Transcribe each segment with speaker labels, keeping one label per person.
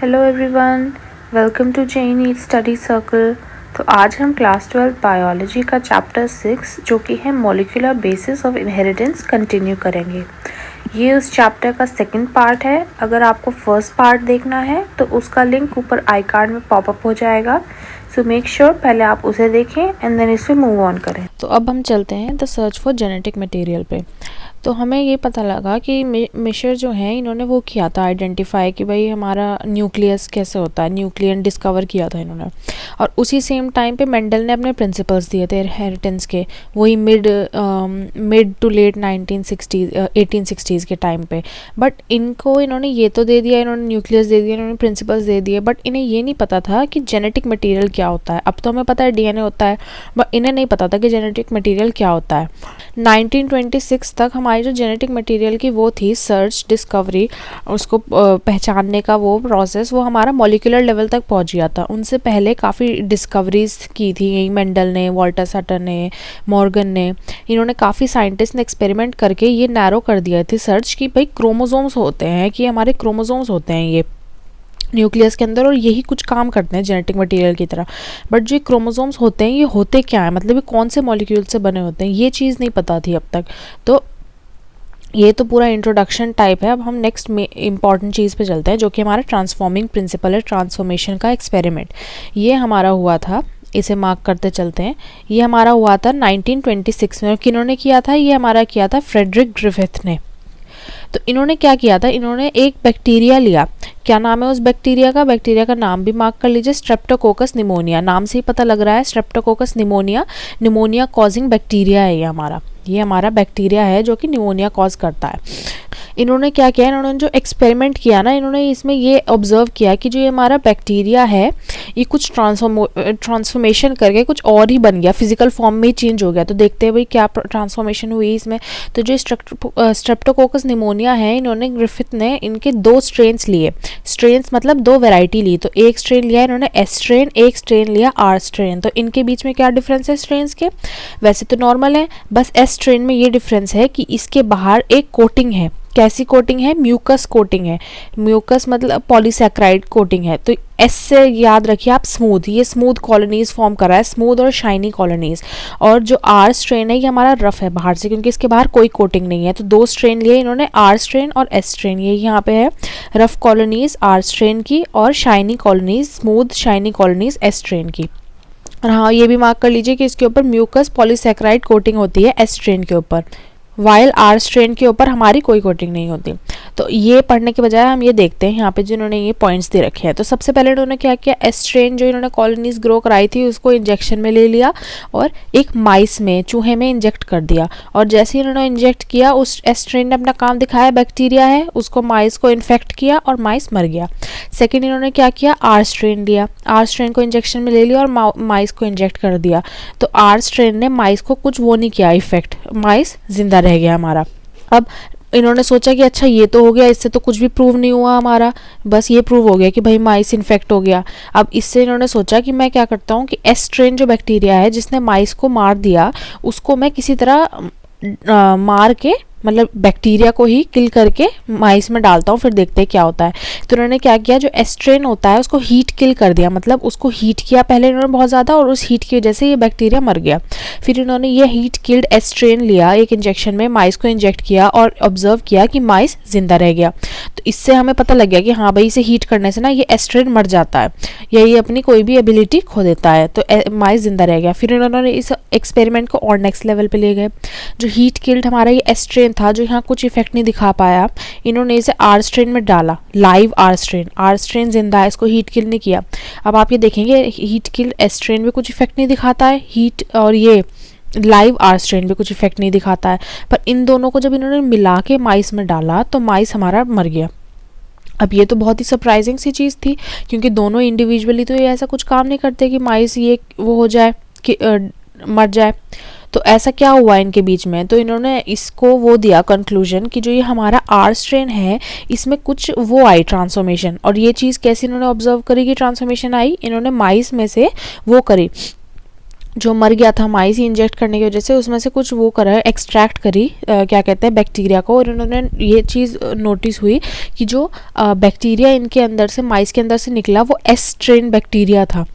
Speaker 1: Hello everyone, welcome to जय NEET study circle. तो आज हम क्लास 12 बायोलॉजी का चैप्टर 6 जो कि है molecular basis of inheritance continue करेंगे। ये उस चैप्टर का सेकंड पार्ट है। अगर आपको फर्स्ट पार्ट देखना है तो उसका लिंक ऊपर आई कार्ड में पॉपअप हो जाएगा। सो मेक श्योर पहले आप उसे देखें एंड देन इसमें मूव ऑन करें।
Speaker 2: तो अब हम चलते हैं the search for genetic material पे। तो हमें ये पता लगा कि मिशर जो हैं इन्होंने वो किया था आइडेंटिफाई कि भाई हमारा न्यूक्लियस कैसे होता है, न्यूक्लियन डिस्कवर किया था इन्होंने। और उसी सेम टाइम पे मेंडल ने अपने प्रिंसिपल्स दिए थे इनहेरिटेंस के, वही मिड टू लेट 1860s के टाइम पे। बट इनको इन्होंने ये तो दे दिया, इन्होंने न्यूक्लियस दे दिया, इन्होंने प्रिंसिपल्स दे दिए, बट इन्हें ये नहीं पता था कि जेनेटिक मटीरियल क्या होता है। अब तो हमें पता है डीएनए होता है, बट इन्हें नहीं पता था कि जेनेटिक मटीरियल क्या होता है। 1926 तक हमारी जो जेनेटिक मटेरियल की वो थी सर्च, डिस्कवरी, उसको पहचानने का वो प्रोसेस, वो हमारा मॉलिक्यूलर लेवल तक पहुंच गया था। उनसे पहले काफ़ी डिस्कवरीज की थी, यही मेंडल ने, वॉल्टर सटर ने, मॉर्गन ने, इन्होंने काफ़ी साइंटिस्ट ने एक्सपेरिमेंट करके ये नैरो कर दिया थी सर्च कि भाई क्रोमोसोम्स होते हैं, कि हमारे क्रोमोसोम्स होते हैं ये न्यूक्लियस के अंदर और यही कुछ काम करते हैं जेनेटिक मटेरियल की तरह। बट जो क्रोमोसोम्स होते हैं ये होते क्या है, मतलब ये कौन से मॉलिक्यूल से बने होते हैं, ये चीज़ नहीं पता थी अब तक। तो ये तो पूरा इंट्रोडक्शन टाइप है। अब हम नेक्स्ट में इंपॉर्टेंट चीज़ पे चलते हैं जो कि हमारा ट्रांसफॉर्मिंग प्रिंसिपल है, ट्रांसफॉर्मेशन का एक्सपेरिमेंट। ये हमारा हुआ था, इसे मार्क करते चलते हैं। ये हमारा हुआ था 1926 में। किन्होंने किया था? ये हमारा किया था फ्रेडरिक ग्रिफिथ ने। तो इन्होंने क्या किया था, इन्होंने एक बैक्टीरिया लिया। क्या नाम है उस बैक्टीरिया का? बैक्टीरिया का नाम भी मार्क कर लीजिए, स्ट्रेप्टोकोकस निमोनिया। नाम से ही पता लग रहा है, Streptococcus pneumonia, pneumonia causing bacteria है ये हमारा बैक्टीरिया है जो कि निमोनिया कॉज करता है। इन्होंने क्या किया, इन्होंने जो एक्सपेरिमेंट किया ना, इन्होंने इसमें ये ऑब्जर्व किया कि जो ये हमारा बैक्टीरिया है ये कुछ ट्रांसफॉर्मेशन करके कुछ और ही बन गया, फिजिकल फॉर्म में ही चेंज हो गया। तो देखते हैं भाई क्या ट्रांसफॉर्मेशन हुई इसमें। तो जो स्ट्रेप्टोकोकस निमोनिया है, इन्होंने ग्रिफिथ ने इनके 2 स्ट्रेन्स लिए। स्ट्रेन्स मतलब 2 वैरायटी ली। तो एक स्ट्रेन लिया इन्होंने एस स्ट्रेन, एक स्ट्रेन लिया आर स्ट्रेन। तो इनके बीच में क्या डिफरेंस है स्ट्रेन्स के? वैसे तो नॉर्मल है, बस एस स्ट्रेन में ये डिफरेंस है कि इसके बाहर एक कोटिंग है। कैसी कोटिंग है? म्यूकस कोटिंग है। म्यूकस मतलब पॉलीसैकेराइड कोटिंग है। तो एस से याद रखिए आप स्मूथ, ये स्मूथ कॉलोनीज फॉर्म कर रहा है, स्मूथ और शाइनी कॉलोनीज। और जो आर स्ट्रेन है ये हमारा रफ है बाहर से, क्योंकि इसके बाहर कोई कोटिंग नहीं है। तो 2 स्ट्रेन लिए इन्होंने, आर स्ट्रेन और एस स्ट्रेन। ये यहाँ पे है रफ कॉलोनीज आर स्ट्रेन की और shiny colonies, smooth shiny colonies S strain की। और हाँ, ये भी मार्क कर लीजिए कि इसके ऊपर म्यूकस पॉलीसैकेराइड कोटिंग होती है एस स्ट्रेन के ऊपर, वाइल आर स्ट्रेन के ऊपर हमारी कोई कोटिंग नहीं होती। तो ये पढ़ने के बजाय हम ये देखते हैं यहाँ पे जो इन्होंने ये पॉइंट्स दे रखे हैं। तो सबसे पहले इन्होंने क्या किया, एस स्ट्रेन जो इन्होंने कॉलोनीज ग्रो कराई थी उसको इंजेक्शन में ले लिया और एक माइस में, चूहे में इंजेक्ट कर दिया। और जैसे ही इन्होंने इंजेक्ट किया, उस एस स्ट्रेन ने अपना काम दिखाया, बैक्टीरिया है उसको, माइस को इन्फेक्ट किया और माइस मर गया। सेकेंड इन्होंने क्या किया, आर स्ट्रेन लिया, आर स्ट्रेन को इंजेक्शन में ले लिया और माइस को इंजेक्ट कर दिया। तो आर स्ट्रेन ने माइस को कुछ वो नहीं किया इफेक्ट, माइस जिंदा रह गया हमारा। अब इन्होंने सोचा कि अच्छा ये तो हो गया, इससे तो कुछ भी प्रूव नहीं हुआ हमारा, बस ये प्रूव हो गया कि भाई माइस इन्फेक्ट हो गया। अब इससे इन्होंने सोचा कि मैं क्या करता हूँ कि एस स्ट्रेन जो बैक्टीरिया है जिसने माइस को मार दिया, उसको मैं किसी तरह मार के, मतलब बैक्टीरिया को ही किल करके माइस में डालता हूँ, फिर देखते हैं क्या होता है। तो इन्होंने क्या किया, जो एस्ट्रेन होता है उसको हीट किल कर दिया, मतलब उसको हीट किया पहले इन्होंने बहुत ज़्यादा, और उस हीट की वजह से ये बैक्टीरिया मर गया। फिर इन्होंने ये हीट किल्ड एस्ट्रेन लिया, एक इंजेक्शन में माइस को इंजेक्ट किया और ऑब्जर्व किया कि माइस जिंदा रह गया। तो इससे हमें पता लग गया कि हाँ भाई इसे हीट करने से ना ये एस्ट्रेन मर जाता है या ये अपनी कोई भी एबिलिटी खो देता है। तो माइस जिंदा रह गया। फिर इन्होंने इस एक्सपेरिमेंट को और नेक्स्ट लेवल पे ले गए। जो हीट किल्ड हमारा ये एस्ट्रेन था जो यहाँ कुछ इफेक्ट नहीं दिखा पाया, इन्होंने इसे आर स्ट्रेन में डाला, लाइव आर स्ट्रेन जिंदा है, इसको हीट किल नहीं किया। अब आप ये देखेंगे हीट किल्ड एस्ट्रेन में कुछ इफेक्ट नहीं दिखाता है, हीट और ये लाइव आर स्ट्रेन भी कुछ इफेक्ट नहीं दिखाता है। पर इन दोनों को जब इन्होंने मिला के माइस में डाला तो माइस हमारा मर गया। अब ये तो बहुत ही सरप्राइजिंग सी चीज़ थी, क्योंकि दोनों इंडिविजुअली तो ये ऐसा कुछ काम नहीं करते कि माइस ये वो हो जाए कि मर जाए। तो ऐसा क्या हुआ इनके बीच में? तो इन्होंने इसको वो दिया कंक्लूजन कि जो ये हमारा आर स्ट्रेन है इसमें कुछ वो आई ट्रांसफॉर्मेशन। और ये चीज़ कैसे इन्होंने ऑब्जर्व करी कि ट्रांसफॉर्मेशन आई? इन्होंने माइस में से वो करी, जो मर गया था माइस इंजेक्ट करने की वजह से, उसमें से कुछ वो करा एक्सट्रैक्ट करी क्या कहते हैं बैक्टीरिया को, और इन्होंने ये चीज़ नोटिस हुई कि जो बैक्टीरिया इनके अंदर से माइस के अंदर से निकला वो एस स्ट्रेन बैक्टीरिया था,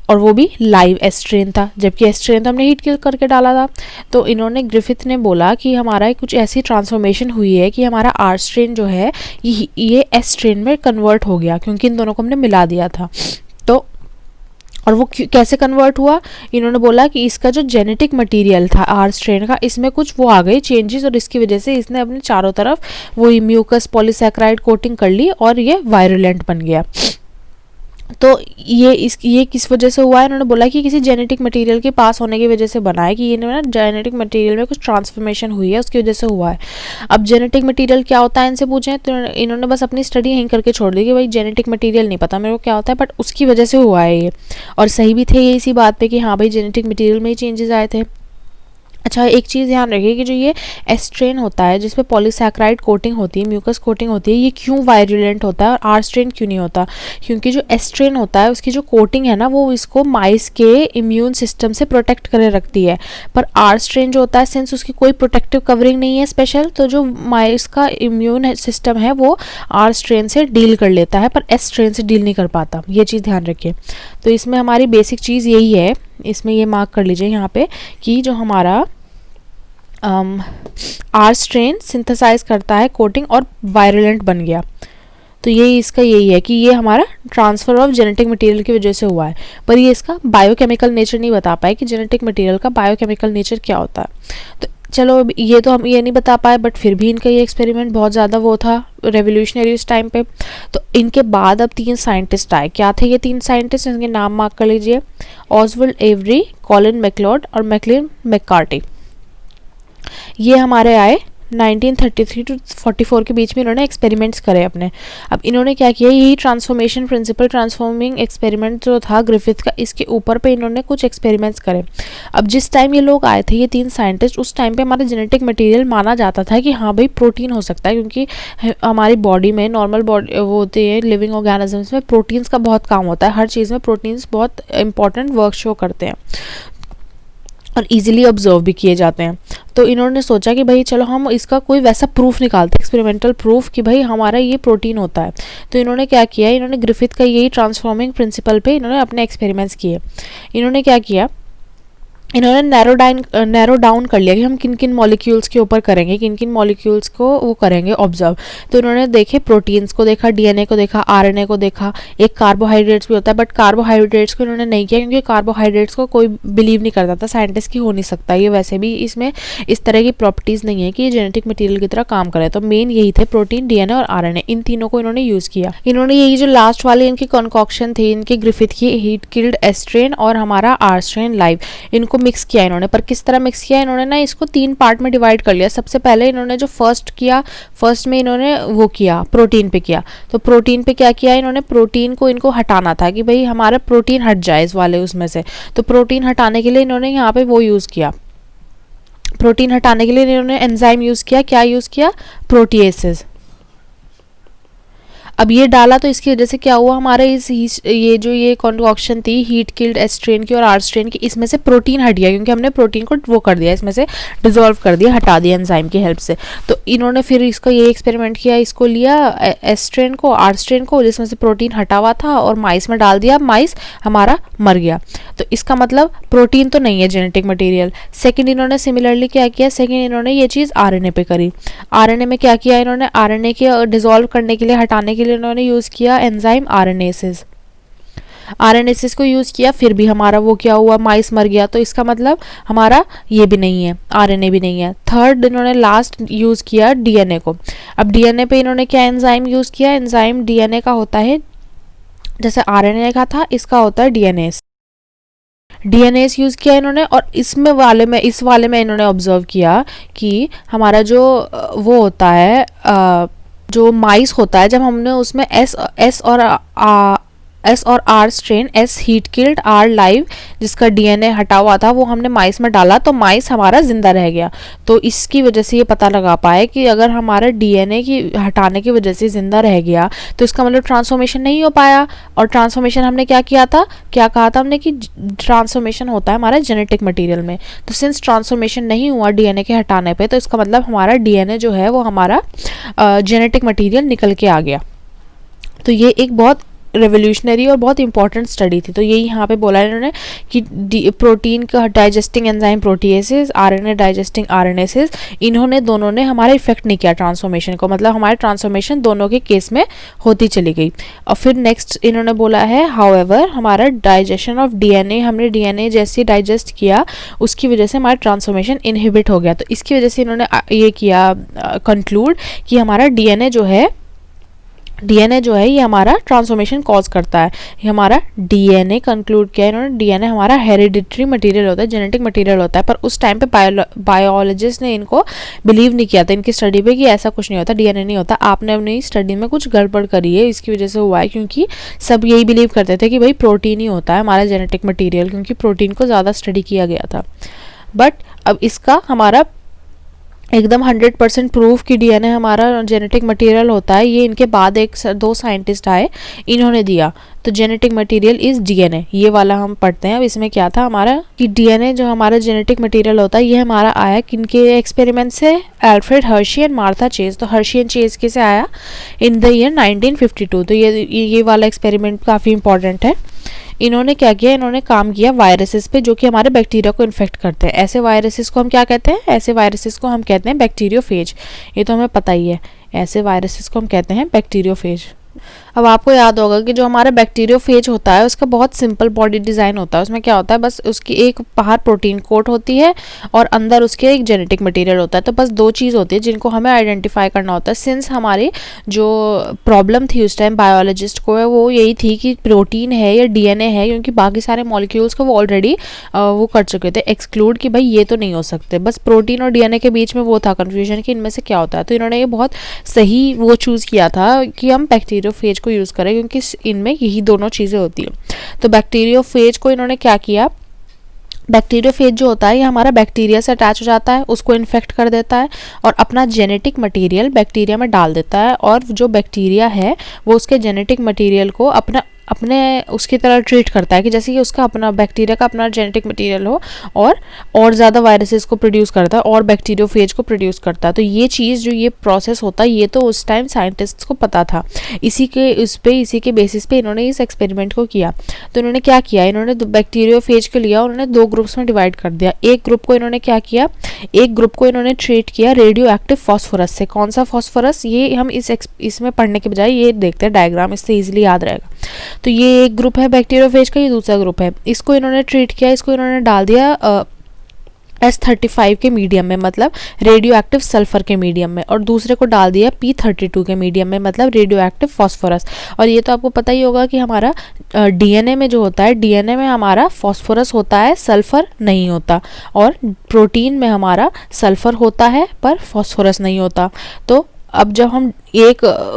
Speaker 2: और वो भी लाइव एस स्ट्रेन था, जबकि एस स्ट्रेन तो हमने हीट किल करके डाला था। तो इन्होंने ग्रिफिथ ने बोला कि हमारा कुछ ऐसी ट्रांसफॉर्मेशन हुई है कि हमारा आर स्ट्रेन जो है ये एस स्ट्रेन में कन्वर्ट हो गया, क्योंकि इन दोनों को हमने मिला दिया था। तो और वो कैसे कन्वर्ट हुआ, इन्होंने बोला कि इसका जो जेनेटिक मटेरियल था आर स्ट्रेन का, इसमें कुछ वो आ गई चेंजेस, और इसकी वजह से इसने अपने चारों तरफ वो म्यूकस पॉलीसैकेराइड कोटिंग कर ली और ये वायरुलेंट बन गया। तो ये किस वजह से हुआ है, इन्होंने बोला कि किसी जेनेटिक मटेरियल के पास होने की वजह से बना है, कि ये ना जेनेटिक मटेरियल में कुछ ट्रांसफॉर्मेशन हुई है, उसकी वजह से हुआ है। अब जेनेटिक मटेरियल क्या होता है इनसे पूछें तो इन्होंने बस अपनी स्टडी यहीं करके छोड़ दी कि भाई जेनेटिक मटेरियल नहीं पता मेरे को क्या होता है, बट उसकी वजह से हुआ है ये, और सही भी थे ये इसी बात पे कि हाँ भाई जेनेटिक मटेरियल में ही चेंजेस आए थे। अच्छा, एक चीज़ ध्यान रखिए कि जो ये एस्ट्रेन होता है जिसपे पॉलीसैकेराइड कोटिंग होती है, म्यूकस कोटिंग होती है, ये क्यों वायरुलेंट होता है और आर स्ट्रेन क्यों नहीं होता, क्योंकि जो एस्ट्रेन होता है उसकी जो कोटिंग है ना वो इसको माइस के इम्यून सिस्टम से प्रोटेक्ट करे रखती है, पर आर स्ट्रेन जो होता है सिंस उसकी कोई प्रोटेक्टिव कवरिंग नहीं है स्पेशल, तो जो माइस का इम्यून सिस्टम है वो आर स्ट्रेन से डील कर लेता है पर एस स्ट्रेन से डील नहीं कर पाता, ये चीज़ ध्यान रखिए। तो इसमें हमारी बेसिक चीज़ यही है, इसमें ये मार्क कर लीजिए यहाँ पे कि जो हमारा आर स्ट्रेन सिंथेसाइज करता है कोटिंग और वायरुलेंट बन गया, तो ये इसका यही है कि ये हमारा ट्रांसफ़र ऑफ जेनेटिक मटेरियल की वजह से हुआ है, पर ये इसका बायोकेमिकल नेचर नहीं बता पाए कि जेनेटिक मटेरियल का बायोकेमिकल नेचर क्या होता है। तो चलो ये तो हम ये नहीं बता पाए, बट फिर भी इनका ये एक्सपेरिमेंट बहुत ज़्यादा वो था रेवोल्यूशनरी उस टाइम पे। तो इनके बाद अब 3 साइंटिस्ट आए, क्या थे ये 3 साइंटिस्ट, इनके नाम मार्क कर लीजिए, ऑसवाल्ड एवरी, कॉलिन मैकलॉड और मैकलिन मैककार्टी। ये हमारे आए 1933 टू 44 के बीच में, इन्होंने एक्सपेरिमेंट्स करे अपने। अब इन्होंने क्या किया, यही ट्रांसफॉर्मेशन प्रिंसिपल ट्रांसफॉर्मिंग एक्सपेरिमेंट जो था ग्रिफिथ का, इसके ऊपर पे इन्होंने कुछ एक्सपेरिमेंट्स करे। अब जिस टाइम ये लोग आए थे ये 3 साइंटिस्ट, उस टाइम पे हमारा जेनेटिक मटेरियल माना जाता था कि हाँ भाई प्रोटीन हो सकता है, क्योंकि हमारी बॉडी में नॉर्मल बॉडी वो होती है लिविंग ऑर्गेनिजम्स में प्रोटीन्स का बहुत काम होता है, हर चीज़ में प्रोटीन्स बहुत इंपॉर्टेंट वर्क शो करते हैं और इजीली ऑब्जर्व भी किए जाते हैं। तो इन्होंने सोचा कि भाई चलो हम इसका कोई वैसा प्रूफ निकालते हैं, एक्सपेरिमेंटल प्रूफ कि भाई हमारा ये प्रोटीन होता है। तो इन्होंने क्या किया, इन्होंने ग्रिफिथ का यही ट्रांसफॉर्मिंग प्रिंसिपल पे इन्होंने अपने एक्सपेरिमेंट्स किए। इन्होंने क्या किया, इन्होंने नैरो डाउन कर लिया कि हम किन किन मॉलिक्यूल्स के ऊपर करेंगे, किन किन मॉलिक्यूल्स को वो करेंगे ऑब्जर्व। तो इन्होंने देखे प्रोटीन्स को देखा, डीएनए को देखा, आरएनए को देखा, एक कार्बोहाइड्रेट्स भी होता है, बट कार्बोहाइड्रेट्स को इन्होंने नहीं किया क्योंकि कार्बोहाइड्रेट्स को कोई बिलीव नहीं करता था साइंटिस्ट की हो नहीं सकता, ये वैसे भी इसमें इस तरह की प्रॉपर्टीज़ नहीं है कि ये जेनेटिक मटीरियल की तरह काम करे। तो मेन यही थे प्रोटीन, डीएनए और आरएनए, इन तीनों को इन्होंने यूज़ किया। इन्होंने यही जो लास्ट वाली इनकी कॉन्कॉक्शन थी इनकी ग्रिफिथ की, हीट किल्ड एस्ट्रेन और हमारा आर स्ट्रेन लाइव, इनको मिक्स किया इन्होंने। पर किस तरह मिक्स किया, इन्होंने ना इसको 3 पार्ट में डिवाइड कर लिया। सबसे पहले इन्होंने जो फर्स्ट किया, फर्स्ट में इन्होंने वो किया प्रोटीन पे किया। तो प्रोटीन पे क्या किया, इन्होंने प्रोटीन को इनको हटाना था कि भाई हमारा प्रोटीन हट जाए इस वाले उसमें से। तो प्रोटीन हटाने के लिए इन्होंने यहाँ पे वो यूज़ किया, प्रोटीन हटाने के लिए इन्होंने एंजाइम यूज़ किया। क्या यूज़ किया, प्रोटीएसेस। अब ये डाला तो इसकी वजह से क्या हुआ, हमारे ये कॉन्कॉक्शन थी हीट किल्ड एस्ट्रेन की और आर स्ट्रेन की, इसमें से प्रोटीन हट गया क्योंकि हमने प्रोटीन को वो कर दिया, इसमें से डिजोल्व कर दिया, हटा दिया एंजाइम की हेल्प से। तो इन्होंने फिर इसका ये एक्सपेरिमेंट किया, इसको लिया एस्ट्रेन को, आर स्ट्रेन को, जिसमें से प्रोटीन हटा हुआ था, और माइस में डाल दिया, माइस हमारा मर गया। तो इसका मतलब प्रोटीन तो नहीं है जेनेटिक मटेरियल। सेकंड इन्होंने सिमिलरली क्या किया, सेकंड इन्होंने ये चीज़ आरएनए पे करी। आरएनए में क्या किया इन्होंने, आरएनए के डिजोल्व करने के लिए, हटाने के लिए इन्होंने यूज़ किया एंजाइम आरएनएसिस। आरएनएसिस को यूज़ किया, फिर भी हमारा वो क्या हुआ, माइस मर गया। तो इसका मतलब हमारा ये भी नहीं है, आरएनए भी नहीं है। थर्ड इन्होंने लास्ट यूज़ किया डीएनए को। अब डीएनए पे इन्होंने क्या एंजाइम यूज़ किया, एंजाइम डीएनए का होता है जैसे आरएनए का था, इसका होता है डीएनएस। डीएनएस यूज़ किया इन्होंने, और इस वाले में इन्होंने ऑब्जर्व किया कि हमारा जो वो होता है जो माइस होता है, जब हमने उसमें एस और एस और R strain, S heat killed, R live, जिसका डीएनए हटा हुआ था वो हमने माइस में डाला तो माइस हमारा जिंदा रह गया। तो इसकी वजह से ये पता लगा पाए कि अगर हमारा डीएनए की हटाने की वजह से जिंदा रह गया तो इसका मतलब ट्रांसफॉर्मेशन नहीं हो पाया। और ट्रांसफॉर्मेशन हमने क्या किया था, क्या कहा था हमने कि ट्रांसफॉर्मेशन होता है हमारे जेनेटिक मटेरियल में। तो सिंस ट्रांसफॉर्मेशन नहीं हुआ डीएनए के हटाने पे, तो इसका मतलब हमारा डीएनए जो है वो हमारा जेनेटिक मटेरियल निकल के आ गया। तो ये एक बहुत रेवोल्यूशनरी और बहुत इंपॉर्टेंट स्टडी थी। तो यही यहाँ पे बोला है इन्होंने कि प्रोटीन का डाइजेस्टिंग एंजाइम प्रोटीएसेस, आरएनए डाइजेस्टिंग आरएनएसेस, इन्होंने दोनों ने हमारा इफेक्ट नहीं किया ट्रांसफॉर्मेशन को, मतलब हमारे ट्रांसफॉर्मेशन दोनों के केस में होती चली गई। और फिर नेक्स्ट इन्होंने बोला है हाउएवर हमारा डाइजेशन ऑफ डीएनए, हमने डीएनए जैसे डाइजेस्ट किया उसकी वजह से हमारा ट्रांसफॉर्मेशन इनहिबिट हो गया। तो इसकी वजह से इन्होंने ये किया कंक्लूड कि हमारा डीएनए जो है ये हमारा ट्रांसफॉर्मेशन कॉज करता है। ये हमारा डीएनए कंक्लूड किया इन्होंने, डीएनए हमारा हेरिडिटरी मटेरियल होता है, जेनेटिक मटेरियल होता है। पर उस टाइम पे बायोलॉजिस्ट ने इनको बिलीव नहीं किया था इनकी स्टडी पे कि ऐसा कुछ नहीं होता, डीएनए नहीं होता, आपने अपनी स्टडी में कुछ गड़बड़ करी है, इसकी वजह से हुआ है। क्योंकि सब यही बिलीव करते थे कि भाई प्रोटीन ही होता है हमारा जेनेटिक मटीरियल, क्योंकि प्रोटीन को ज़्यादा स्टडी किया गया था। बट अब इसका हमारा एकदम 100% प्रूफ कि डीएनए हमारा जेनेटिक मटेरियल होता है, ये इनके बाद दो साइंटिस्ट आए, इन्होंने दिया। तो जेनेटिक मटेरियल इज डीएनए, ये वाला हम पढ़ते हैं। अब इसमें क्या था हमारा कि डीएनए जो हमारा जेनेटिक मटेरियल होता है ये हमारा आया किनके एक्सपेरिमेंट से, Alfred Hershey and Martha chase. तो हर्शी एंड चेज के से आया इन द ईयर 1952। तो ये वाला एक्सपेरिमेंट काफ़ी इंपॉर्टेंट है। इन्होंने क्या किया, इन्होंने काम किया वायरसेस पे जो कि हमारे बैक्टीरिया को इन्फेक्ट करते हैं। ऐसे वायरसेस को हम क्या कहते हैं, ऐसे वायरसेस को हम कहते हैं बैक्टीरियोफेज। ये तो हमें पता ही है, ऐसे वायरसेस को हम कहते हैं बैक्टीरियोफेज। अब आपको याद होगा कि जो हमारा बैक्टीरियोफेज होता है उसका बहुत सिंपल बॉडी डिज़ाइन होता है। उसमें क्या होता है, बस उसकी एक बाहर प्रोटीन कोट होती है और अंदर उसके एक जेनेटिक मटेरियल होता है। तो बस दो चीज़ होती है जिनको हमें आइडेंटिफाई करना होता है। सिंस हमारी जो प्रॉब्लम थी उस टाइम बायोलॉजिस्ट को है वो यही थी कि प्रोटीन है या डीएनए है, क्योंकि बाकी सारे मॉलिक्यूल्स को वो ऑलरेडी वो कर चुके थे एक्सक्लूड कि भाई ये तो नहीं हो सकते। बस प्रोटीन और डीएनए के बीच में वो था कन्फ्यूजन कि इनमें से क्या होता है। तो इन्होंने ये बहुत सही वो चूज़ किया था कि हम बैक्टीरियोफेज को यूज़ करें, क्योंकि इनमें यही दोनों चीज़ें होती हैं। तो बैक्टीरियोफेज को इन्होंने क्या किया, बैक्टीरियोफेज जो होता है ये हमारा बैक्टीरिया से अटैच हो जाता है, उसको इन्फेक्ट कर देता है और अपना जेनेटिक मटेरियल बैक्टीरिया में डाल देता है। और जो बैक्टीरिया है वो उसके जेनेटिक मटेरियल को अपने उसकी तरह ट्रीट करता है कि जैसे कि उसका अपना बैक्टीरिया का अपना जेनेटिक मटेरियल हो और ज़्यादा वायरसेस को प्रोड्यूस करता है और बैक्टीरियोफेज को प्रोड्यूस करता है। तो ये चीज़ जो ये प्रोसेस होता है ये तो उस टाइम साइंटिस्ट्स को पता था। इसी के बेसिस पे इन्होंने इस एक्सपेरिमेंट को किया। तो इन्होंने क्या किया, इन्होंने बैक्टीरियोफेज को लिया, उन्होंने दो ग्रुप्स में डिवाइड कर दिया। एक ग्रुप को इन्होंने क्या किया, एक ग्रुप को इन्होंने ट्रीट किया रेडियो एक्टिव फॉस्फोरस से। कौन सा फॉस्फोरस, ये हम इसमें पढ़ने के बजाय ये देखते हैं डायग्राम, इससे ईजिली याद रहेगा। तो ये एक ग्रुप है बैक्टीरियोफेज का, ये दूसरा ग्रुप है। इसको इन्होंने ट्रीट किया, इसको इन्होंने डाल दिया S35 के मीडियम में, मतलब रेडियो एक्टिव सल्फर के मीडियम में, और दूसरे को डाल दिया P32 के मीडियम में, मतलब रेडियो एक्टिव फॉस्फोरस। और ये तो आपको पता ही होगा कि हमारा डीएनए में जो होता है, डीएनए में हमारा फॉस्फोरस होता है, सल्फर नहीं होता, और प्रोटीन में हमारा सल्फर होता है पर फॉस्फोरस नहीं होता। तो अब जब हम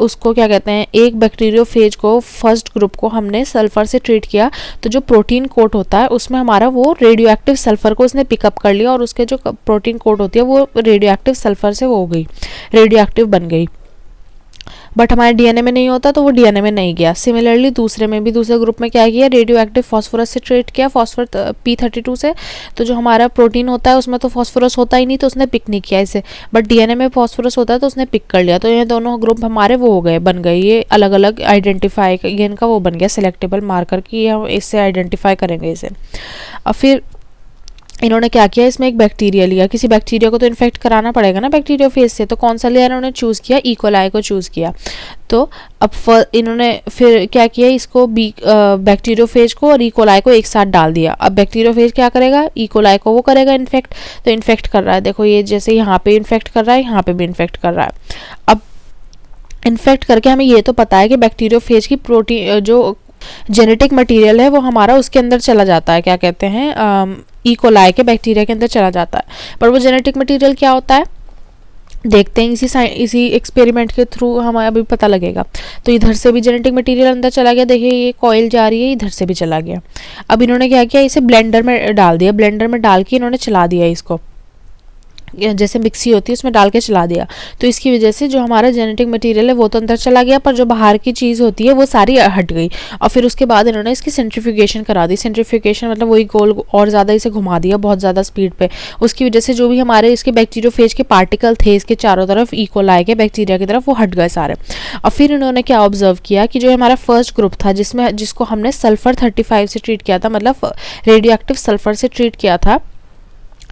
Speaker 2: उसको क्या कहते हैं, एक बैक्टीरियोफेज को फर्स्ट ग्रुप को हमने सल्फर से ट्रीट किया, तो जो प्रोटीन कोट होता है उसमें हमारा वो रेडियो एक्टिव सल्फर को उसने पिकअप कर लिया और उसके जो प्रोटीन कोट होती है वो रेडियो एक्टिव सल्फर से वो हो गई, रेडियो एक्टिव बन गई। बट हमारे डीएनए में नहीं होता तो वो डीएनए में नहीं गया। सिमिलरली दूसरे ग्रुप में क्या किया, रेडियो एक्टिव फॉस्फोरस से ट्रीट किया, फॉस्फोरस P32 से। तो जो हमारा प्रोटीन होता है उसमें तो फॉस्फोरस होता ही नहीं, तो उसने पिक नहीं किया इसे। बट डीएनए में फॉस्फोरस होता है तो उसने पिक कर लिया। तो ये दोनों ग्रुप हमारे वो हो गए, बन गए, ये अलग अलग आइडेंटिफाई, ये इनका वो बन गया सिलेक्टेबल मार्कर की हम इससे आइडेंटिफाई करेंगे इसे। अब फिर इन्होंने क्या किया, इसमें एक बैक्टीरिया लिया, किसी बैक्टीरिया को तो इन्फेक्ट कराना पड़ेगा ना बैक्टीरियोफेज से, तो कौन सा लिया इन्होंने चूज़ किया, इकोलाई को चूज़ किया। तो अब इन्होंने फिर क्या किया, इसको बैक्टीरियोफेज को और इकोलाई को एक साथ डाल दिया। अब बैक्टीरियोफेज क्या करेगा, इकोलाई को वो करेगा इन्फेक्ट, तो इन्फेक्ट कर रहा है, देखो ये जैसे यहाँ पे इन्फेक्ट कर रहा है, यहाँ पे भी इन्फेक्ट कर रहा है। अब इन्फेक्ट करके हमें ये तो पता है कि बैक्टीरियोफेज की प्रोटीन जो जेनेटिक मटेरियल है वो हमारा उसके अंदर चला जाता है, क्या कहते हैं, इकोलाई के बैक्टीरिया के अंदर चला जाता है। पर वो जेनेटिक मटेरियल क्या होता है, देखते हैं इसी एक्सपेरिमेंट के थ्रू हमें अभी पता लगेगा। तो इधर से भी जेनेटिक मटेरियल अंदर चला गया, देखिए ये कॉइल जा रही है, इधर से भी चला गया। अब इन्होंने क्या किया, इसे ब्लेंडर में डाल दिया, ब्लेंडर में डाल के इन्होंने चला दिया इसको, जैसे मिक्सी होती है उसमें डाल के चला दिया। तो इसकी वजह से जो हमारा जेनेटिक मटेरियल है वो तो अंदर चला गया, पर जो बाहर की चीज़ होती है वो सारी हट गई। और फिर उसके बाद इन्होंने इसकी सेंट्रीफ्यूगेशन करा दी। सेंट्रीफ्यूगेशन मतलब वही गोल और ज़्यादा इसे घुमा दिया बहुत ज़्यादा स्पीड पे। उसकी वजह से जो भी हमारे इसके बैक्टीरियोफेज के पार्टिकल थे इसके चारों तरफ, इकोलाई के बैक्टीरिया की तरफ, वो हट गए सारे। और फिर इन्होंने क्या ऑब्जर्व किया कि जो हमारा फर्स्ट ग्रुप था जिसको हमने सल्फर 35 से ट्रीट किया था, मतलब रेडियो एक्टिव सल्फर से ट्रीट किया था,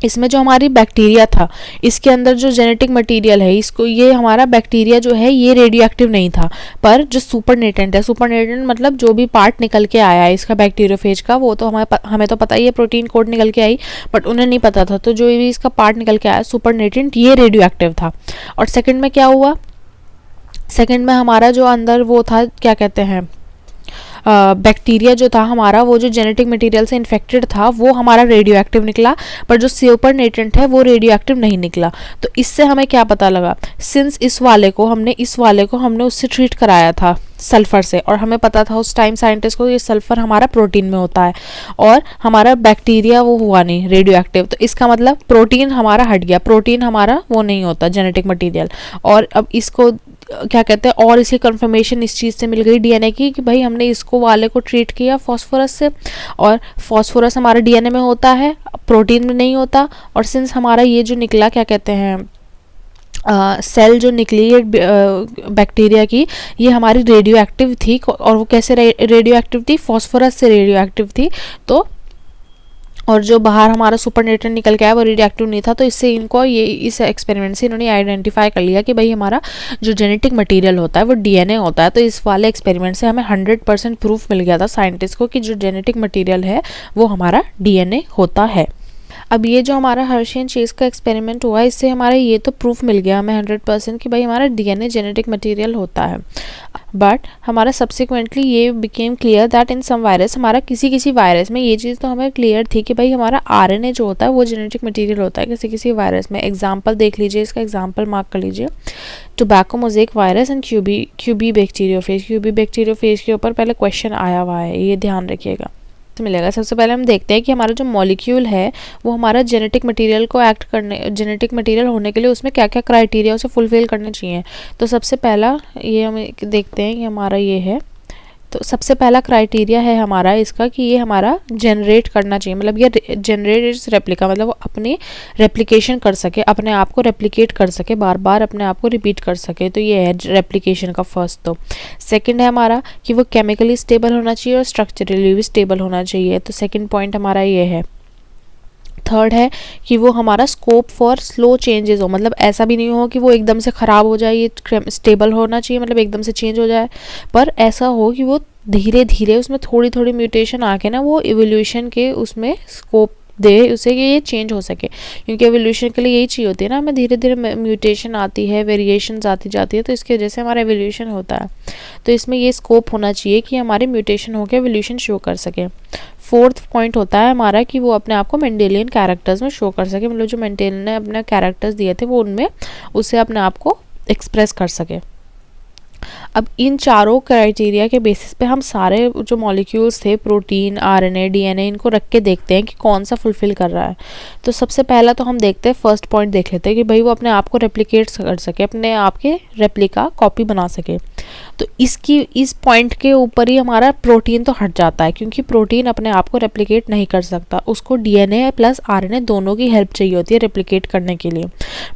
Speaker 2: इसमें जो हमारी बैक्टीरिया था, इसके अंदर जो जेनेटिक मटेरियल है, इसको ये हमारा बैक्टीरिया जो है ये रेडियो एक्टिव नहीं था। पर जो सुपरनेटेंट है, सुपरनेटेंट मतलब जो भी पार्ट निकल के आया है इसका बैक्टीरियोफेज का, वो तो हमें तो पता ही है प्रोटीन कोड निकल के आई, बट उन्हें नहीं पता था। तो जो भी इसका पार्ट निकल के आया सुपरनेटेंट, ये रेडियो एक्टिव था। और सेकेंड में क्या हुआ, सेकेंड में हमारा जो अंदर वो था, क्या कहते हैं, बैक्टीरिया जो था हमारा, वो जो जेनेटिक मटेरियल से इन्फेक्टेड था वो हमारा रेडियो एक्टिव निकला, पर जो सुपरनेटेंट है वो रेडियो एक्टिव नहीं निकला। तो इससे हमें क्या पता लगा, सिंस इस वाले को हमने उससे ट्रीट कराया था सल्फर से, और हमें पता था उस टाइम साइंटिस्ट को ये सल्फर हमारा प्रोटीन में होता है, और हमारा बैक्टीरिया वो हुआ नहीं रेडियो एक्टिव। तो इसका मतलब प्रोटीन हमारा हट गया, प्रोटीन हमारा वो नहीं होता जेनेटिक मटेरियल। और अब इसको क्या कहते हैं, और इसी कंफर्मेशन इस चीज़ से मिल गई डीएनए की कि भाई हमने इसको वाले को ट्रीट किया फास्फोरस से, और फास्फोरस हमारा डीएनए में होता है, प्रोटीन में नहीं होता। और सिंस हमारा ये जो निकला, क्या कहते हैं, सेल जो निकली है बैक्टीरिया की, ये हमारी रेडियो एक्टिव थी। और वो कैसे रेडियो एक्टिव थी, फास्फोरस से रेडियो एक्टिव थी। तो और जो बाहर हमारा सुपरनेटेंट निकल के आया वो रेडियो एक्टिव नहीं था। तो इससे इनको ये इस एक्सपेरिमेंट से इन्होंने आइडेंटिफाई कर लिया कि भाई हमारा जो जेनेटिक मटेरियल होता है वो डीएनए होता है। तो इस वाले एक्सपेरिमेंट से हमें 100% प्रूफ मिल गया था साइंटिस्ट को कि जो जेनेटिक मटेरियल है वो हमारा डीएनए होता है। अब ये जो हमारा हर्शी एंड चेस का एक्सपेरिमेंट हुआ, इससे हमारे ये तो प्रूफ मिल गया हमें 100% कि भाई हमारा डीएनए जेनेटिक मटेरियल होता है। बट हमारा सब्सिक्वेंटली ये became clear that in some virus, हमारा किसी वायरस में ये चीज़ तो हमें क्लियर थी कि भाई हमारा आरएनए जो होता है वो जेनेटिक मटेरियल होता है किसी वायरस में। एग्जाम्पल देख लीजिए, इसका एग्जाम्पल मार्क कर लीजिए, tobacco mosaic virus and QB bacteriophage. QB bacteriophage के ऊपर पहले क्वेश्चन आया हुआ है, ये ध्यान रखिएगा, मिलेगा। सबसे पहले हम देखते हैं कि हमारा जो मॉलिक्यूल है वो हमारा जेनेटिक मटेरियल को जेनेटिक मटेरियल होने के लिए उसमें क्या क्या क्राइटेरिया उसे फुलफिल करने चाहिए। तो सबसे पहला ये हम देखते हैं कि हमारा ये है, तो सबसे पहला क्राइटेरिया है हमारा इसका कि ये हमारा जनरेट करना चाहिए, मतलब ये जनरेट रेप्लिका, मतलब वो अपने रेप्लिकेशन कर सके, अपने आप को रेप्लिकेट कर सके, बार बार अपने आप को रिपीट कर सके। तो ये है रेप्लिकेशन का फर्स्ट। तो सेकंड है हमारा कि वो केमिकली स्टेबल होना चाहिए और स्ट्रक्चरली भी स्टेबल होना चाहिए। तो सेकंड पॉइंट हमारा ये है। थर्ड है कि वो हमारा स्कोप फॉर स्लो चेंजेस हो, मतलब ऐसा भी नहीं हो कि वो एकदम से ख़राब हो जाए, ये स्टेबल होना चाहिए, मतलब एकदम से चेंज हो जाए, पर ऐसा हो कि वो धीरे धीरे उसमें थोड़ी थोड़ी म्यूटेशन आके ना वो इवोल्यूशन के उसमें स्कोप दे उसे कि ये चेंज हो सके, क्योंकि एवोल्यूशन के लिए यही चाहिए होती है ना, हमें धीरे धीरे म्यूटेशन आती है, वेरिएशंस आती जाती है, तो इसकी वजह से हमारा एवोल्यूशन होता है। तो इसमें ये स्कोप होना चाहिए कि हमारे म्यूटेशन होकर एवोल्यूशन शो कर सके। फोर्थ पॉइंट होता है हमारा कि वो अपने आप को मेंडेलियन कैरेक्टर्स में शो कर सके, मतलब जो मेंडेलियन ने अपने कैरेक्टर्स दिए थे वो उनमें उसे अपने आप को एक्सप्रेस कर सके। अब इन चारों क्राइटेरिया के बेसिस पे हम सारे जो मॉलिक्यूल्स थे, प्रोटीन, आरएनए, डीएनए, इनको रख के देखते हैं कि कौन सा फुलफिल कर रहा है। तो सबसे पहला तो हम देखते हैं, फर्स्ट पॉइंट देख लेते हैं कि भाई वो अपने आप को रेप्लिकेट कर सके, अपने आप के रेप्लिका कॉपी बना सके। तो इस पॉइंट के ऊपर ही हमारा प्रोटीन तो हट जाता है, क्योंकि प्रोटीन अपने आप को रेप्लिकेट नहीं कर सकता, उसको डीएनए प्लस आरएनए दोनों की हेल्प चाहिए होती है रेप्लिकेट करने के लिए।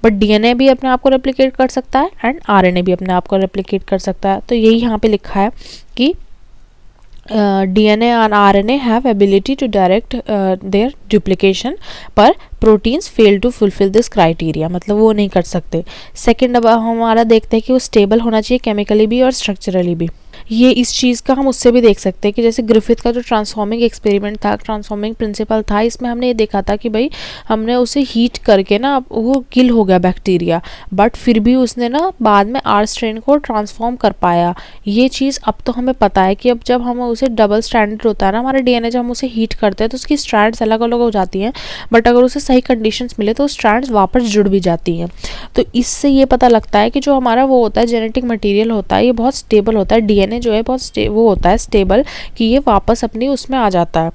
Speaker 2: बट डीएनए भी अपने आप को रेप्लिकेट कर सकता है एंड आरएनए भी अपने आप को रेप्लिकेट कर सकता है। तो यही यहाँ पे लिखा है कि DNA and RNA have ability to direct their duplication, पर proteins fail to fulfil this criteria, मतलब वो नहीं कर सकते। सेकेंड अब हमारा देखते हैं कि वो स्टेबल होना चाहिए केमिकली भी और स्ट्रक्चरली भी। ये इस चीज़ का हम उससे भी देख सकते हैं कि जैसे ग्रिफिथ का जो ट्रांसफॉर्मिंग एक्सपेरिमेंट था, ट्रांसफॉर्मिंग प्रिंसिपल था, इसमें हमने ये देखा था कि भाई हमने उसे हीट करके ना वो किल हो गया बैक्टीरिया, बट फिर भी उसने ना बाद में आर स्ट्रेन को ट्रांसफॉर्म कर पाया। ये चीज़ अब तो हमें पता है कि अब जब हम उसे डबल स्ट्रैंडेड होता है ना हमारा डीएनए, जब हम उसे हीट करते हैं तो उसकी स्ट्रैंड्स अलग अलग हो जाती हैं, बट अगर उसे सही कंडीशंस मिले तो स्ट्रैंड्स वापस जुड़ भी जाती हैं। तो इससे ये पता लगता है कि जो हमारा वो होता है जेनेटिक मटेरियल होता है, ये बहुत स्टेबल होता है, डीएनए जो है बहुत वो होता है स्टेबल, कि ये वापस अपनी उसमें आ जाता है।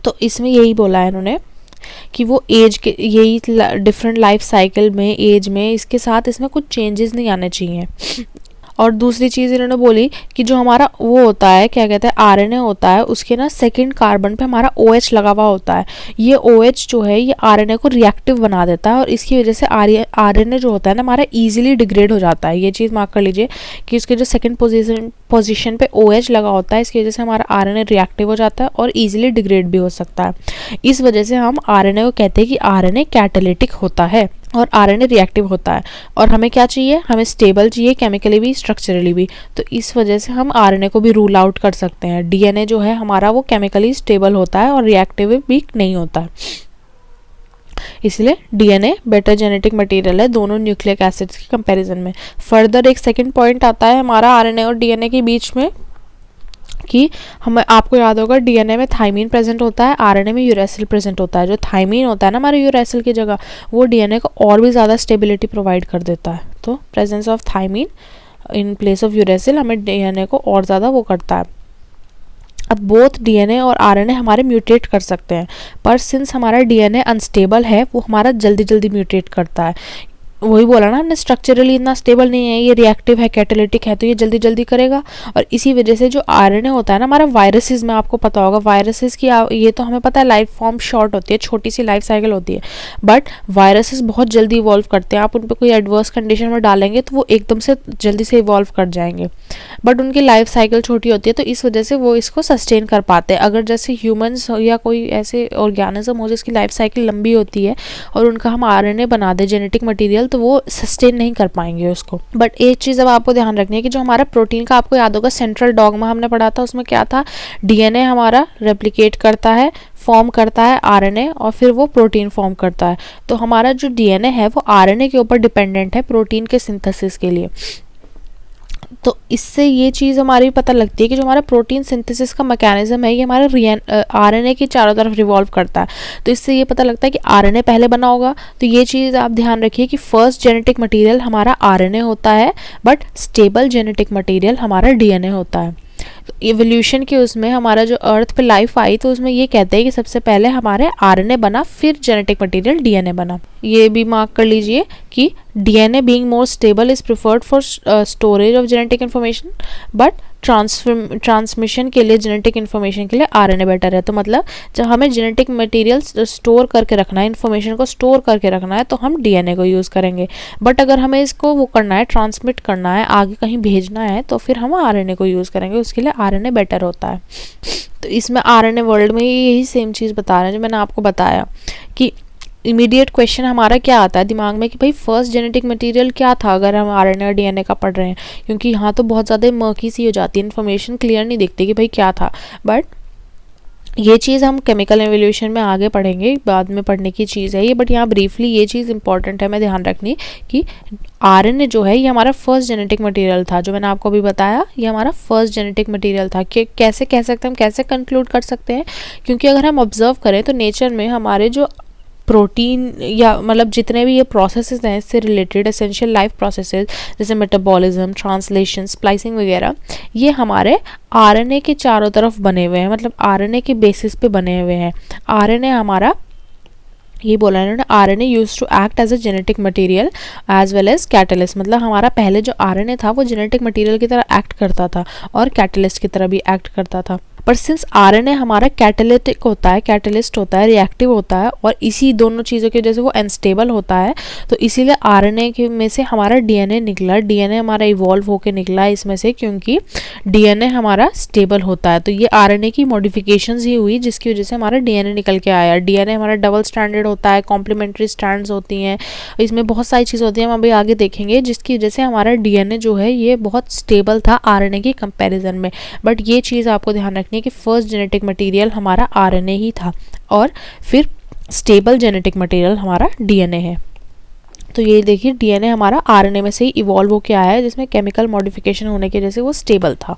Speaker 2: तो इसमें यही बोला है इन्होंने कि वो एज के यही डिफरेंट लाइफ साइकिल में एज में इसके साथ इसमें कुछ चेंजेस नहीं आने चाहिए। और दूसरी चीज़ इन्होंने बोली कि जो हमारा वो होता है क्या कहते हैं आरएनए होता है, उसके ना सेकंड कार्बन पे हमारा OH लगा हुआ होता है। ये OH जो है ये आरएनए को रिएक्टिव बना देता है और इसकी वजह से आरएनए जो होता है ना हमारा इजीली डिग्रेड हो जाता है। ये चीज़ मार्क कर लीजिए कि उसके जो सेकंड पोजीशन पे OH लगा होता है, इसकी वजह से हमारा आरएनए रिएक्टिव हो जाता है और ईजिली डिग्रेड भी हो सकता है। इस वजह से हम आरएनए को कहते हैं कि आरएनए कैटालिटिक होता है और आरएनए रिएक्टिव होता है। और हमें क्या चाहिए, हमें स्टेबल चाहिए केमिकली भी स्ट्रक्चरली भी। तो इस वजह से हम आरएनए को भी रूल आउट कर सकते हैं। डीएनए जो है हमारा वो केमिकली स्टेबल होता है और रिएक्टिव भी नहीं होता है, इसलिए डीएनए बेटर जेनेटिक मटेरियल है दोनों न्यूक्लिक एसिड्स की कंपैरिजन में। फर्दर एक सेकंड पॉइंट आता है हमारा आरएनए और डीएनए के बीच में कि हमें आपको याद होगा डीएनए में थाइमीन प्रेजेंट होता है, आरएनए में यूरेसिल प्रेजेंट होता है। जो थाइमीन होता है ना हमारे यूरेसिल की जगह, वो डीएनए को और भी ज़्यादा स्टेबिलिटी प्रोवाइड कर देता है। तो presence of thymine in place of uracil हमें डीएनए को और ज़्यादा वो करता है। अब बोथ डीएनए और आरएनए हमारे म्यूटेट कर सकते हैं, पर सिंस हमारा डीएनए अनस्टेबल है वो हमारा जल्दी जल्दी म्यूटेट करता है। वही बोला ना हमने, स्ट्रक्चरली इतना स्टेबल नहीं है, ये रिएक्टिव है कैटालिटिक है, तो ये जल्दी जल्दी करेगा। और इसी वजह से जो आरएनए होता है ना हमारा वायरसेस में, आपको पता होगा वायरसेस की ये तो हमें पता है लाइफ फॉर्म शॉर्ट होती है, छोटी सी लाइफ साइकिल होती है, बट वायरसेस बहुत जल्दी इवॉल्व करते हैं। आप उन पर कोई एडवर्स कंडीशन में डालेंगे तो वो एकदम से जल्दी से इवॉल्व कर जाएंगे, बट उनकी लाइफ साइकिल छोटी होती है, तो इस वजह से वो इसको सस्टेन कर पाते हैं। अगर जैसे ह्यूमंस या कोई ऐसे ऑर्गेनिज्म हो जिसकी लाइफ साइकिल लंबी होती है और उनका हम आरएनए बना दे जेनेटिक मटेरियल, तो वो सस्टेन नहीं कर पाएंगे उसको। बट एक चीज़ अब आपको ध्यान रखनी है कि जो हमारा प्रोटीन का, आपको याद होगा सेंट्रल डॉगमा हमने पढ़ा था, उसमें क्या था, डीएनए हमारा रेप्लिकेट करता है, फॉर्म करता है आरएनए और फिर वो प्रोटीन फॉर्म करता है। तो हमारा जो डीएनए है वो आरएनए के ऊपर डिपेंडेंट है प्रोटीन के सिंथेसिस के लिए। तो इससे ये चीज़ हमारी पता लगती है कि जो हमारा प्रोटीन सिंथेसिस का मैकेनिज्म है ये हमारे आरएनए के चारों तरफ रिवॉल्व करता है। तो इससे ये पता लगता है कि आरएनए पहले बना होगा। तो ये चीज़ आप ध्यान रखिए कि फर्स्ट जेनेटिक मटेरियल हमारा आरएनए होता है, बट स्टेबल जेनेटिक मटेरियल हमारा डीएनए होता है। तो इवोल्यूशन के उसमें हमारा जो अर्थ पे लाइफ आई तो उसमें ये कहते हैं कि सबसे पहले हमारे आरएनए बना, फिर जेनेटिक मटेरियल डीएनए बना। ये भी मार्क कर लीजिए कि DNA being more stable is preferred for storage of genetic information, but transmission के लिए जेनेटिक इन्फॉर्मेशन के लिए आरएनए बेटर है। तो मतलब जब हमें जेनेटिक मटेरियल स्टोर करके रखना है, इन्फॉर्मेशन को स्टोर करके रखना है, तो हम डीएनए को यूज़ करेंगे। बट अगर हमें इसको वो करना है, ट्रांसमिट करना है, आगे कहीं भेजना है, तो फिर हम आरएनए को यूज़ करेंगे, उसके लिए आरएनए बेटर होता है। तो इसमें आरएनए वर्ल्ड में यही सेम चीज़ बता रहे हैं जो मैंने आपको बताया कि इमीडिएट क्वेश्चन हमारा क्या आता है दिमाग में कि भाई फर्स्ट जेनेटिक मटेरियल क्या था अगर हम आरएनए और डीएनए का पढ़ रहे हैं, क्योंकि यहाँ तो बहुत ज़्यादा मर्की सी हो जाती है, इन्फॉर्मेशन क्लियर नहीं दिखती कि भाई क्या था। बट ये चीज़ हम केमिकल एवोल्यूशन में आगे पढ़ेंगे, बाद में पढ़ने की चीज़ है ये, बट यहाँ ब्रीफली ये चीज़ इंपॉर्टेंट है, मैं ध्यान रखनी कि आरएनए जो है ये हमारा फर्स्ट जेनेटिक मटेरियल था, जो मैंने आपको अभी बताया ये हमारा फर्स्ट जेनेटिक मटेरियल था। कि कैसे कह सकते हैं, हम कैसे कंक्लूड कर सकते हैं, क्योंकि अगर हम ऑब्जर्व करें तो नेचर में हमारे जो प्रोटीन या मतलब जितने भी ये प्रोसेसेस हैं इससे रिलेटेड एसेंशियल लाइफ प्रोसेसेस जैसे मेटाबॉलिज्म, ट्रांसलेशन, स्प्लाइसिंग वगैरह, ये हमारे आरएनए के चारों तरफ बने हुए हैं, मतलब आरएनए के बेसिस पे बने हुए हैं। आरएनए हमारा, ये बोला इन्होंने, RNA used to act as a genetic material as well as catalyst, मतलब हमारा पहले जो आरएनए था वो जेनेटिक मटेरियल की तरह एक्ट करता था और कैटलिस्ट की तरह भी एक्ट करता था। पर सिंस आरएनए हमारा कैटालिटिक होता है, कैटलिस्ट होता है, रिएक्टिव होता है, और इसी दोनों चीज़ों की वजह से वो अनस्टेबल होता है, तो इसीलिए आरएनए के में से हमारा डीएनए निकला। डीएनए हमारा इवॉल्व होकर निकला इसमें से, क्योंकि डीएनए हमारा स्टेबल होता है। तो ये आरएनए की मॉडिफिकेशंस ही हुई जिसकी वजह से हमारा डीएनए निकल के आया। डीएनए हमारा डबल स्ट्रैंडेड होता है, कॉम्प्लीमेंट्री स्ट्रैंड्स होती हैं, इसमें बहुत सारी चीज़ें होती हैं, हम अभी आगे देखेंगे, जिसकी वजह से हमारा डीएनए जो है ये बहुत स्टेबल था आरएनए की कंपैरिजन में। बट ये चीज़ आपको ध्यान रखनी है कि फर्स्ट जेनेटिक मटेरियल हमारा आरएनए ही था और फिर स्टेबल जेनेटिक मटेरियल हमारा डीएनए है। तो ये देखिए डीएनए हमारा आरएनए में से ही इवॉल्व होकर आया है, जिसमें केमिकल मॉडिफिकेशन होने की वजह से वो स्टेबल था।